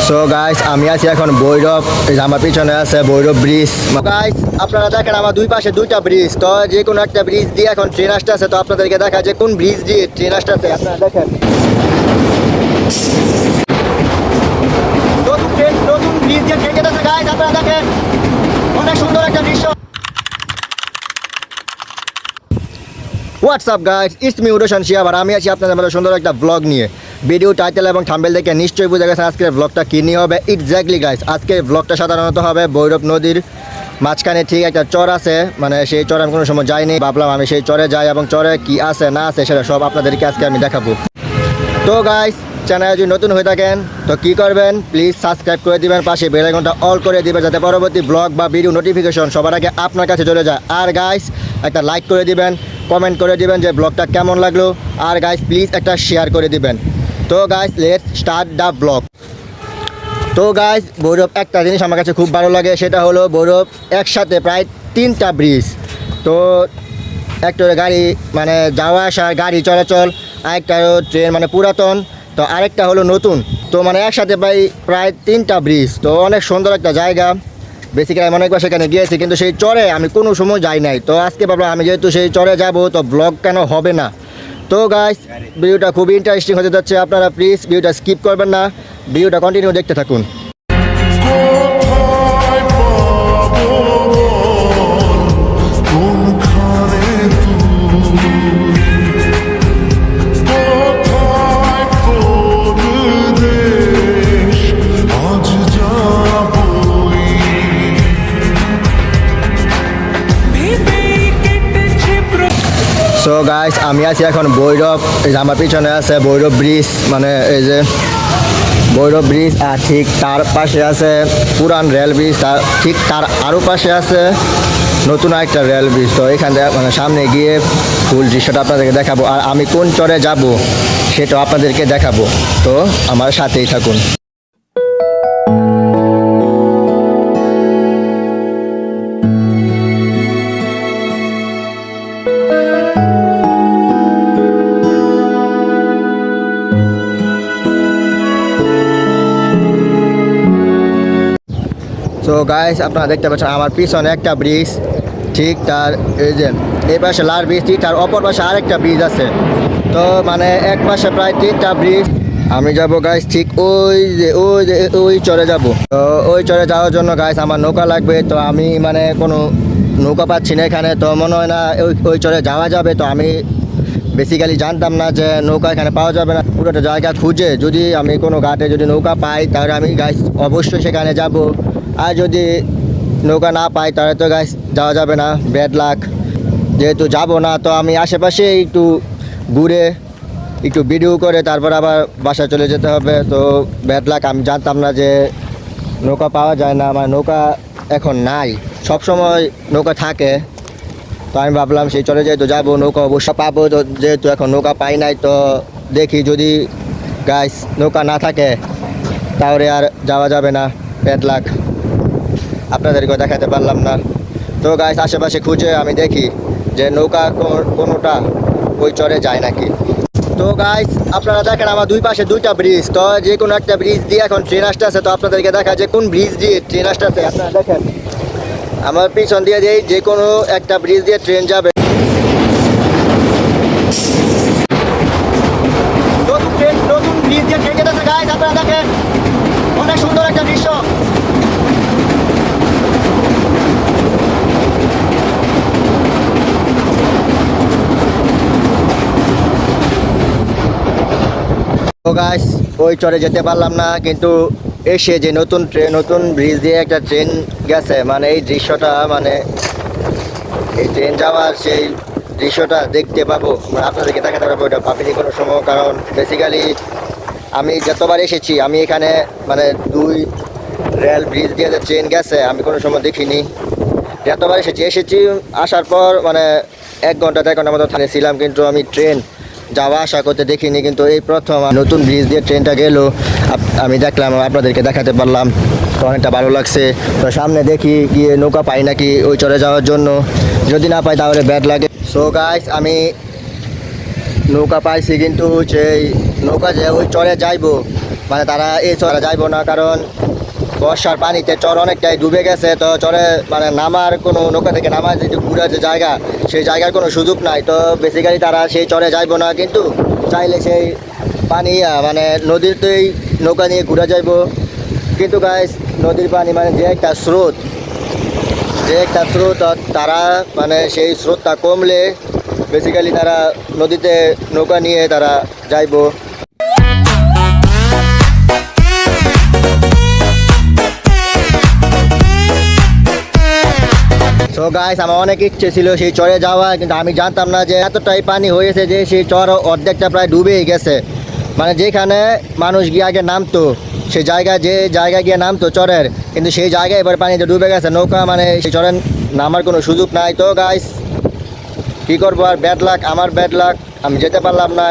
So guys আমি আছি এখন ভৈরব, আমার পিছনে আছে ভৈরব ব্রিজ। গাইস আপনারা দেখেন আমার দুই পাশে দুইটা ব্রিজ, তো যে কোনো একটা ব্রিজ দিয়ে এখন ট্রেন আসতে আছে। তো আপনাদেরকে দেখা যে কোন ব্রিজ দিয়ে ট্রেন আসতে আছে আপনারা দেখেন। নতুন ব্রিজ দিয়ে ট্রেন যেতেছে গাইস, আপনারা দেখেন অনেক সুন্দর একটা দৃশ্য। হোয়াটসঅ্যাপ গাইস, ইটস মি উডোশন শিয়াবার। আমি আছি আপনাদের মধ্যে সুন্দর একটা ব্লগ নিয়ে। ভিডিও টাইটেল এবং থাম্বনেল দেখে নিশ্চয়ই বুঝে গেছেন আজকের ব্লগটা কী নিয়ে হবে। এক্স্যাক্টলি গাইস, আজকের ব্লগটা সাধারণত হবে ভৈরব নদীর মাঝখানে ঠিক একটা চর আছে, মানে সেই চরে আমি কোনো সময় যাইনি। ভাবলাম আমি সেই চরে যাই এবং চরে কি আছে না আছে সেটা সব আপনাদেরকে আজকে আমি দেখাবো। তো গাইস চ্যানেলে যদি নতুন হয়ে থাকেন তো কী করবেন, প্লিজ সাবস্ক্রাইব করে দিবেন, পাশে বেল আইকনটা অল করে দিবেন যাতে পরবর্তী ব্লগ বা ভিডিও নোটিফিকেশন সবার আগে আপনার কাছে চলে যায়। আর গাইস একটা লাইক করে দিবেন, কমেন্ট করে দিবেন যে ব্লগটা কেমন লাগলো। আর গাইস প্লিজ একটা শেয়ার করে দিবেন। তো guys let's start the blog. তো গাইস ভৈরব একটা জিনিস আমার কাছে খুব ভালো লাগে, সেটা হলো ভৈরব একসাথে প্রায় 3টা ব্রিজ। তো একটা গাড়ি মানে যাওয়া আসার গাড়ি চলাচল, আরেকটা ট্রেন মানে পুরাতন, তো আরেকটা হলো নতুন। তো মানে একসাথে প্রায় 3টা ব্রিজ। তো অনেক সুন্দর একটা জায়গা। বেসিক্যালি আমি অনেকবার সেখানে গিয়েছি, কিন্তু সেই চরে আমি কোনো সময় যাই নাই। তো আজকে ভাবলাম আমি যেহেতু সেই চরে যাব তো ব্লগ কেন হবে না। তো গাইস ভিডিওটা খুবই ইন্টারেস্টিং হতে যাচ্ছে, আপনারা প্লিজ ভিডিওটা স্কিপ করবেন না, ভিডিওটা কন্টিনিউ দেখতে থাকুন। সো গাইস আমি আছি এখন ভৈরব, আমার পিছনে আছে ভৈরব ব্রিজ, মানে এই যে ভৈরব ব্রিজ। আর ঠিক তার পাশে আছে পুরান রেল ব্রিজ, তার ঠিক তার আরও পাশে আছে নতুন একটা রেল ব্রিজ। তো এখান থেকে মানে সামনে গিয়ে ফুল দৃশ্যটা আপনাদেরকে দেখাবো, আর আমি কোন চরে যাব সেটাও আপনাদেরকে দেখাবো। তো আমার সাথেই থাকুন। তো গাইস আপনারা দেখতে পাচ্ছেন আমার পিছনে একটা ব্রিজ, ঠিক তার এই যে এই পাশে লাল ব্রিজ, ঠিক তার অপর পাশে আরেকটা ব্রিজ আছে। তো মানে এক পাশে প্রায় 3টা ব্রিজ। আমি যাব গাইস ঠিক ওই চরে যাব। তো ওই চরে যাওয়ার জন্য গাইস আমার নৌকা লাগবে। তো আমি মানে কোনো নৌকা পাচ্ছি না এখানে, তো মনে হয় না ওই চরে যাওয়া যাবে। তো আমি বেসিক্যালি জানতাম না যে নৌকা এখানে পাওয়া যাবে না। পুরোটা জায়গা খুঁজে যদি আমি কোনো ঘাটে যদি নৌকা পাই তাহলে আমি গাইস অবশ্যই সেখানে যাব। আর যদি নৌকা না পাই তাহলে তো গাইস যাওয়া যাবে না, ব্যাড লাক। যেহেতু যাব না তো আমি আশেপাশে একটু ঘুরে একটু ভিডিও করে তারপর আবার বাসায় চলে যেতে হবে। তো ব্যাড লাক, আমি জানতাম না যে নৌকা পাওয়া যায় না, আমার নৌকা এখন নাই। সব সময় নৌকা থাকে, তো আমি ভাবলাম সেই চলে যেহেতু যাবো নৌকা অবশ্যই পাবো। তো যেহেতু এখন নৌকা পাই নাই তো দেখি যদি গাইস নৌকা না থাকে তাহলে আর যাওয়া যাবে না, ব্যাড লাক। আপনাদেরকেও দেখাতে পারলাম না। তো গাইস আশেপাশে খুঁজে আমি দেখি যে নৌকা কোনোটা ওই চরে যায় নাকি। তো গাইস আপনারা দেখেন আমার দুই পাশে দুইটা ব্রিজ, তো যে কোনো একটা ব্রিজ দিয়ে এখন ট্রেন আসতে আছে। তো আপনাদেরকে দেখা যে কোন ব্রিজ দিয়ে ট্রেন আসতে আছে আপনারা দেখেন। আমার পিছন দিয়ে যে কোনো একটা ব্রিজ দিয়ে ট্রেন যাবে। নতুন ব্রিজ দিয়ে ট্রেন যেতেছে গাইস, আপনারা দেখেন অনেক সুন্দর একটা দৃশ্য। তো গাইস ওই চরে যেতে পারলাম না, কিন্তু এসে যে নতুন ব্রিজ দিয়ে একটা ট্রেন গেছে, মানে এই দৃশ্যটা মানে এই ট্রেন যাওয়ার সেই দৃশ্যটা দেখতে পাবো, মানে আপনাদেরকে দেখাতে পারবো। ওটা ভাবিনি কোনো সময়, কারণ বেসিক্যালি আমি যতবার এসেছি আমি এখানে মানে দুই রেল ব্রিজ দিয়ে যে ট্রেন গেছে আমি কোনো সময় দেখিনি। যতবার এসেছি আসার পর মানে 1 ঘন্টা 1.5 ঘন্টার মতো ছিলাম, কিন্তু আমি ট্রেন যাওয়া আসা করতে দেখিনি। কিন্তু এই প্রথম নতুন ব্রিজ দিয়ে ট্রেনটা গেল, আমি দেখলাম, আপনাদেরকে দেখাতে পারলাম। তো অনেকটা ভালো লাগছে। তো সামনে দেখি গিয়ে নৌকা পাই নাকি ওই চলে যাওয়ার জন্য, যদি না পাই তাহলে ব্যাড লাগে। সো গাইস আমি নৌকা পাইছি, কিন্তু সেই নৌকা যে ওই চরে যাইবো মানে তারা এই চরে যাইবো না, কারণ বর্ষার পানিতে চর অনেকটাই ডুবে গেছে। তো চরে মানে নামার কোনো নৌকা থেকে নামার যে ঘুরার যে জায়গা, সেই জায়গার কোনো সুযোগ নাই। তো বেসিক্যালি তারা সেই চরে যাইবো না, কিন্তু চাইলে সেই পানি মানে নদীতেই নৌকা নিয়ে ঘুরে যাইবো। কিন্তু গাইস নদীর পানি মানে যে একটা স্রোত, তারা মানে সেই স্রোতটা কমলে বেসিক্যালি তারা নদীতে নৌকা নিয়ে তারা যাইবো। তো গাইস আমার অনেক ইচ্ছে ছিল সেই চরে যাওয়া, কিন্তু আমি জানতাম না যে এতটাই পানি হয়েছে যে সেই চর অর্ধেকটা প্রায় ডুবেই গেছে। মানে যেখানে মানুষ গিয়ে আগে নামতো, সেই জায়গায় গিয়ে নামতো চরের, কিন্তু সেই জায়গায় এবার পানিতে ডুবে গেছে, নৌকা মানে সেই চরে নামার কোনো সুযোগ নাই। তো গাইস কী করবো আর, আমার ব্যাড লাক, আমি যেতে পারলাম না।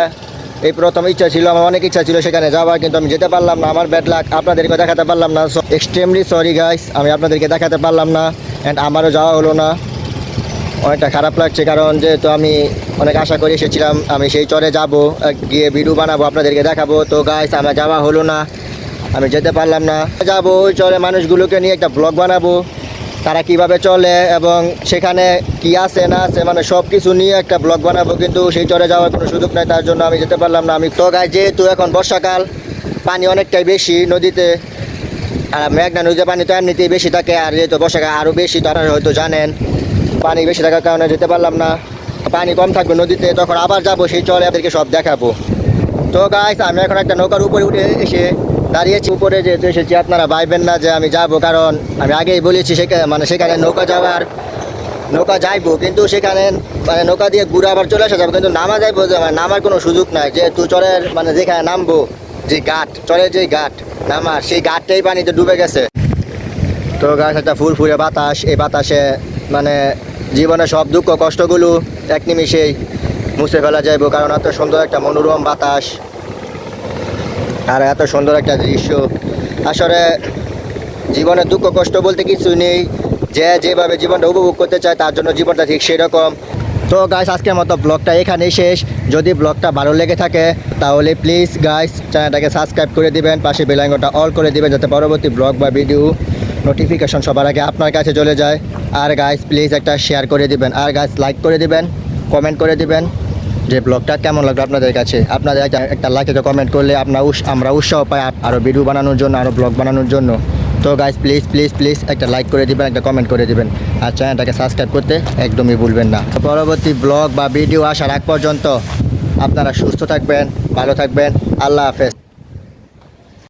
এই প্রথম ইচ্ছা ছিল, আমার অনেক ইচ্ছা ছিল সেখানে যাওয়ার, কিন্তু আমি যেতে পারলাম না, আমার ব্যাড লাক, আপনাদেরকে দেখাতে পারলাম না। সো এক্সট্রিমলি সরি গাইস, আমি আপনাদেরকে দেখাতে পারলাম না, অ্যান্ড আমারও যাওয়া হলো না। অনেকটা খারাপ লাগছে, কারণ যেহেতু আমি অনেক আশা করে এসেছিলাম আমি সেই চরে যাব, গিয়ে ভিডিও বানাবো, আপনাদেরকে দেখাবো। তো গাইস আমার যাওয়া হলো না, আমি যেতে পারলাম না। যাবো ওই চরে মানুষগুলোকে নিয়ে একটা ব্লগ বানাবো, তারা কিভাবে চলে এবং সেখানে কি আছে না আছে, মানে সব কিছু নিয়ে একটা ব্লগ বানাবো, কিন্তু সেই চরে যাওয়ার কোনো সুযোগ নাই, তার জন্য আমি যেতে পারলাম না। তো গাইস যেহেতু এখন বর্ষাকাল, পানি অনেকটাই বেশি নদীতে, আর মেঘনা নদীতে পানি তো এমনিতেই বেশি থাকে, আর যেহেতু বর্ষাকাল আরও বেশি, তো আপনারা হয়তো জানেন, পানি বেশি থাকার কারণে যেতে পারলাম না। পানি কম থাকবে নদীতে, তখন আবার যাবো সেই চরে, আপনাদেরকে সব দেখাবো। তো গাইস আমি এখন একটা নৌকার উপরে উঠে এসে দাঁড়িয়েছি, উপরে যেহেতু এসেছি আপনারা ভাইবেন না যে আমি যাব, কারণ আমি আগেই বলেছি সেখানে নৌকা যাইবো, কিন্তু সেখানে মানে নৌকা দিয়ে ঘুরে আবার চলে আসা যাবো, কিন্তু নামা যাইবো যে মানে নামার কোনো সুযোগ নাই, যেহেতু চরের মানে যেখানে নামবো, যে ঘাট, চরের যে ঘাট নামার, সেই ঘাটটাই পানিতে ডুবে গেছে। তো গাছ একটা ফুরফুরে বাতাস, এই বাতাসে মানে জীবনের সব দুঃখ কষ্টগুলো এক নিমিষেই মুছে ফেলা যাইব, কারণ এত সুন্দর একটা মনোরম বাতাস আর এত সুন্দর একটা দৃশ্য। আসলে জীবনের দুঃখ কষ্ট বলতে কিছু নেই, যেভাবে জীবনটা উপভোগ করতে চায় তার জন্য জীবনটা ঠিক সেই রকম। তো গাইস আজকের মতো ব্লগটা এখানেই শেষ। যদি ব্লগটা ভালো লেগে থাকে তাহলে প্লিজ গাইস চ্যানেলটাকে সাবস্ক্রাইব করে দিবেন, পাশে বেল আইকনটা অল করে দিবেন, যাতে পরবর্তী ব্লগ বা ভিডিও নোটিফিকেশন সবার আগে আপনার কাছে চলে যায়। আর গাইস প্লিজ একটা শেয়ার করে দিবেন, আর গাইস লাইক করে দিবেন, কমেন্ট করে দিবেন যে ব্লগটা কেমন লাগলো আপনাদের কাছে। আপনাদের একটা লাইক একটা কমেন্ট করলে আমরা উৎসাহ পাই আরও ভিডিও বানানোর জন্য, আরও ব্লগ বানানোর জন্য। তো গাইস প্লিজ একটা লাইক করে দিবেন, একটা কমেন্ট করে দিবেন, আর চ্যানেলটাকে সাবস্ক্রাইব করতে একদমই ভুলবেন না। পরবর্তী ব্লগ বা ভিডিও আসার আগ পর্যন্ত আপনারা সুস্থ থাকবেন, ভালো থাকবেন। আল্লাহ হাফেজ।